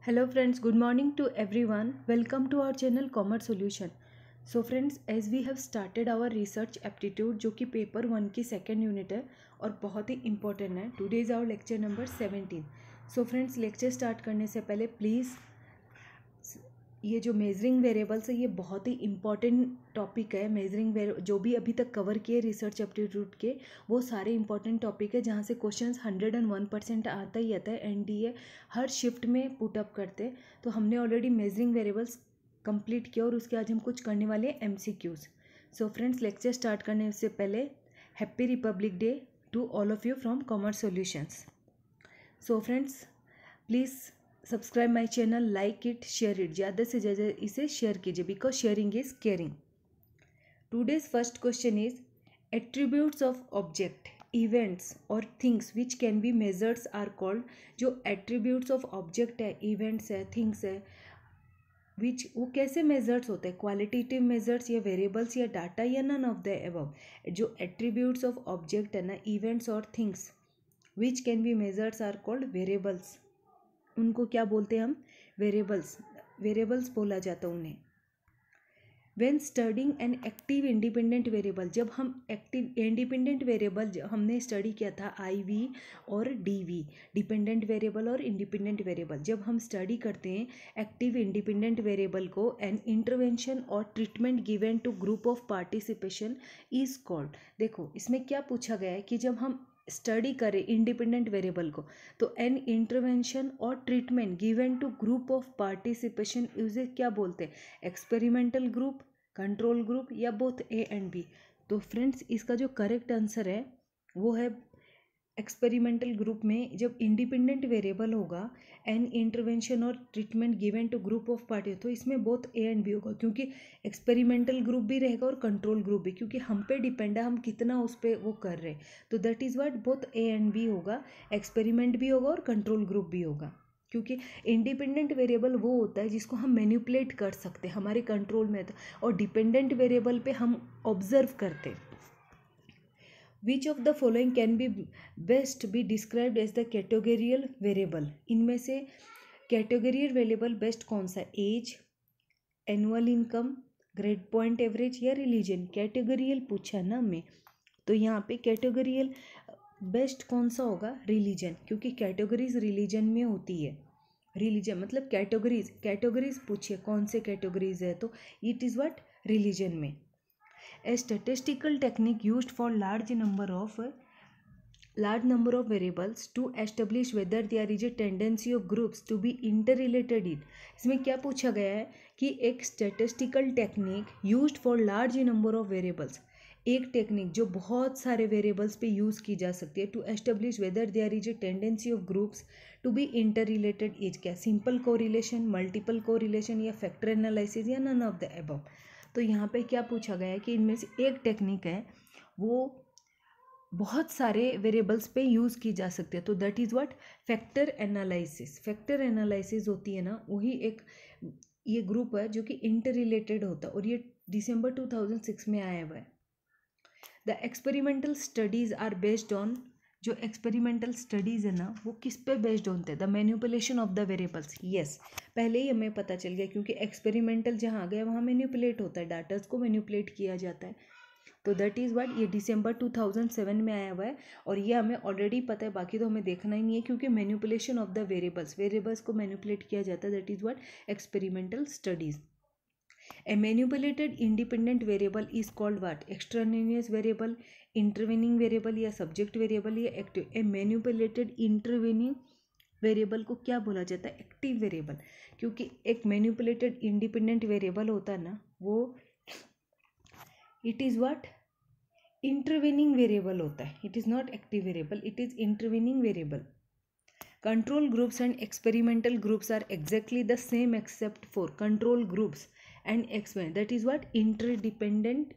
Hello friends, good morning to everyone. Welcome to our channel Commerce Solution. So friends, as we have started our research aptitude जो कि paper 1 की second unit है और बहुत ही important है. Today is our lecture number 17. So friends, lecture start करने से पहले प्लीज़ ये जो मेजरिंग वेरिएबल्स है ये बहुत ही इंपॉर्टेंट टॉपिक है. मेजरिंग जो भी अभी तक कवर किए रिसर्च एप्टीट्यूड के वो सारे इंपॉर्टेंट टॉपिक है जहाँ से क्वेश्चंस 101% आता ही आता है. एनडीए हर शिफ्ट में पुटअप करते. तो हमने ऑलरेडी मेजरिंग वेरिएबल्स कंप्लीट किया और उसके आज हम कुछ करने वाले हैं MCQs. So friends, lecture start करने से पहले happy republic day to all of you from commerce solutions. So friends, please subscribe my channel, like it, share it. ज़्यादा से ज़्यादा इसे शेयर कीजिए because sharing is caring. Today's first question is attributes of object, events और things which can be measures are called. जो attributes of object है, events है, things है, विच वो कैसे मेजर्स होते हैं? क्वालिटेटिव मेजर्स या वेरिएबल्स या डाटा या नन ऑफ द एबव. जो एट्रीब्यूट्स ऑफ ऑब्जेक्ट है ना, इवेंट्स और things which can be measures are called variables. उनको क्या बोलते हैं हम? वेरिएबल्स. वेरिएबल्स बोला जाता है उन्हें. When studying an active independent variable, जब हम एक्टिव इंडिपेंडेंट वेरिएबल हमने स्टडी किया था IV और DV, डिपेंडेंट वेरिएबल और इंडिपेंडेंट वेरिएबल. जब हम स्टडी करते हैं एक्टिव इंडिपेंडेंट वेरिएबल को, एन इंटरवेंशन और treatment given to group of participation is called. देखो इसमें क्या पूछा गया है कि जब हम स्टडी करें इंडिपेंडेंट वेरिएबल को तो एन इंटरवेंशन और treatment given to group of participation उसे क्या बोलते हैं? एक्सपेरिमेंटल ग्रुप, कंट्रोल ग्रुप या बोथ A एंड B. तो फ्रेंड्स, इसका जो करेक्ट आंसर है वो है एक्सपेरिमेंटल ग्रुप में जब इंडिपेंडेंट वेरिएबल होगा एन इंटरवेंशन और treatment given to group of party, तो इसमें बोथ A एंड B होगा क्योंकि एक्सपेरिमेंटल ग्रुप भी रहेगा और कंट्रोल ग्रुप भी, क्योंकि हम पे डिपेंड है हम कितना उस पर वो कर रहे हैं. तो that is what both A and B होगा. एक्सपेरिमेंट भी होगा और कंट्रोल ग्रुप भी होगा, क्योंकि इंडिपेंडेंट वेरिएबल वो होता है जिसको हम मैनिपुलेट कर सकते हैं, हमारे कंट्रोल में. और डिपेंडेंट वेरिएबल पे हम ऑब्जर्व करते हैं. Which of the following can be best be described as the categorical variable. इनमें से कैटेगोरियल वेरिएबल बेस्ट कौन सा? Age, annual income, grade point average या रिलीजन. कैटेगोरियल पूछा ना हमें, तो यहाँ पे कैटेगोरियल बेस्ट कौन सा होगा? रिलीजन, क्योंकि कैटेगरीज रिलीजन में होती है. रिलीजन मतलब कैटेगरीज पूछिए कौन से कैटेगरीज है, तो इट इज़ व्हाट रिलीजन में. A statistical technique used for large number of variables to establish whether there is a tendency of groups to be interrelated in. इसमें क्या पूछा गया है कि एक statistical technique used for large number of variables, एक technique जो बहुत सारे वेरिएबल्स पे यूज़ की जा सकती है to establish whether there is a tendency of groups to be interrelated is क्या? सिंपल कोरिलेशन, मल्टीपल कोरिलेशन या फैक्टर एनालिसिस या नन ऑफ द अबव. तो यहाँ पे क्या पूछा गया है कि इनमें से एक टेक्निक है वो बहुत सारे वेरिएबल्स पे यूज़ की जा सकती है, तो that is what factor analysis. Factor analysis होती है ना, वही एक ये ग्रुप है जो कि इंटर रिलेटेड होता है और ये दिसंबर 2006 में आया हुआ है. The experimental studies are based on, जो एक्सपेरिमेंटल स्टडीज़ है ना वो किस पे बेस्ड होते हैं? The manipulation of the variables. Yes, पहले ही हमें पता चल गया क्योंकि एक्सपेरिमेंटल जहाँ आ गया वहाँ मैनिपुलेट होता है, डाटास को मैनिपुलेट किया जाता है. तो दैट इज़ व्हाट ये दिसंबर 2007 में आया हुआ है और ये हमें ऑलरेडी पता है, बाकी तो हमें देखना ही नहीं है क्योंकि मैनिपुलेशन ऑफ द वेरिएबल्स को मैनिपुलेट किया जाता है. That is what experimental studies. A manipulated independent variable is called what? Extraneous variable, intervening variable या subject variable या active. A manipulated intervening variable को क्या बोला जाता है? एक्टिव वेरिएबल, क्योंकि एक मैनिपुलेटेड इंडिपेंडेंट वेरिएबल होता है ना वो it is what intervening variable होता है. It is not active variable, it is intervening variable. Control groups and experimental groups are exactly the same except for control groups and experiment. That is what interdependent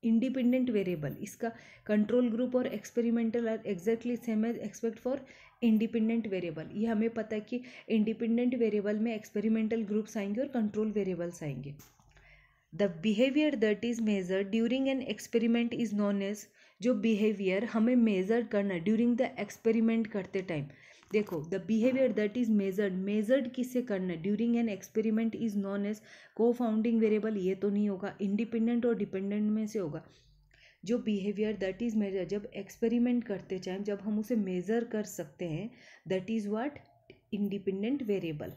independent variable. इसका control group और experimental are exactly same as except for independent variable. ये हमें पता है कि independent variable में experimental groups आएंगे और control variables आएंगे. The behavior that is measured during an experiment is known as, जो behavior हमें measure करना during the experiment करते टाइम देखो, the behaviour that is measured किससे करना है, during an experiment is known as confounding variable, ये तो नहीं होगा, इंडिपेंडेंट और डिपेंडेंट में से होगा। जो बिहेवियर दैट इज मेजर, जब एक्सपेरिमेंट करते टाइम जब हम उसे मेजर कर सकते हैं, that is what, independent variable.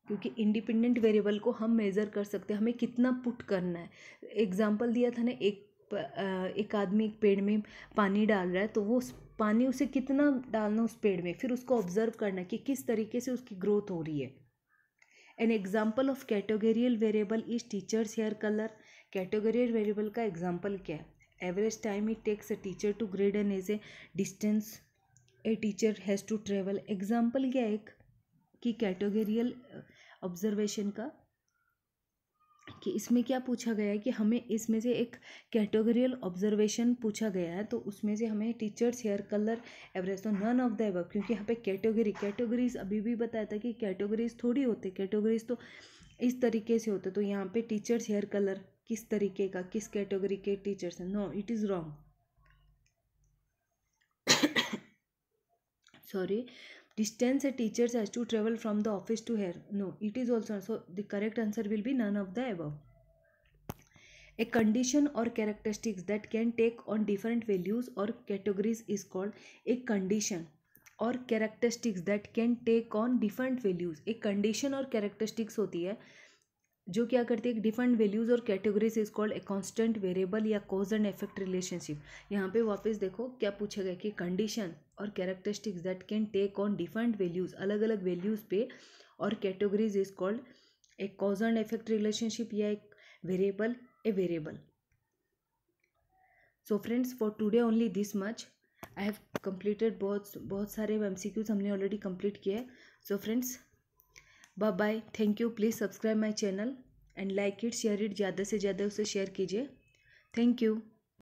क्योंकि इंडिपेंडेंट वेरिएबल को हम मेज़र कर सकते हैं, हमें कितना पुट करना है। एग्जाम्पल दिया था ना, एक आदमी एक पेड़ में पानी डाल रहा है, तो वो पानी उसे कितना डालना उस पेड़ में, फिर उसको ऑब्जर्व करना है कि किस तरीके से उसकी ग्रोथ हो रही है। An example of categorical variable is teachers hair colour. Categorical variable का एग्जाम्पल क्या है, average time it takes a teacher to grade an age a distance a teacher has to travel. Example क्या है एक कि कैटेगोरियल ऑब्जर्वेशन का, कि इसमें क्या पूछा गया है कि हमें इसमें से एक कैटेगोरियल ऑब्जर्वेशन पूछा गया है, तो उसमें से हमें टीचर्स हेयर कलर एवरेज, तो नन ऑफ द अबव, क्योंकि यहाँ पे कैटेगरीज अभी भी बताया था कि कैटेगरीज थोड़ी होते, कैटेगरीज तो इस तरीके से होते, तो यहाँ पे टीचर्स हेयर कलर किस तरीके का, किस कैटेगरी के टीचर्स हैं, no it is wrong, sorry, distance a teacher has to travel from the office to here, no it is also, so the correct answer will be none of the above. A condition or characteristics that can take on different values or categories is called a condition or characteristics that can take on different values. एक condition और characteristics होती है जो क्या करती है, different values और categories is called a constant variable या कॉज एंड इफेक्ट रिलेशनशिप। यहाँ पे वापस देखो क्या पूछा गया कि कंडीशन और characteristics that can take on different values, अलग अलग वैल्यूज पे, और categories is called a cause and effect relationship या एक variable, a variable. So friends, for today only this much, I have completed, बहुत सारे MCQs हमने ऑलरेडी कंप्लीट किए हैं। So friends, bye bye, thank you, please subscribe my channel and like it, share it, ज़्यादा से ज़्यादा उसे share कीजिए। Thank you.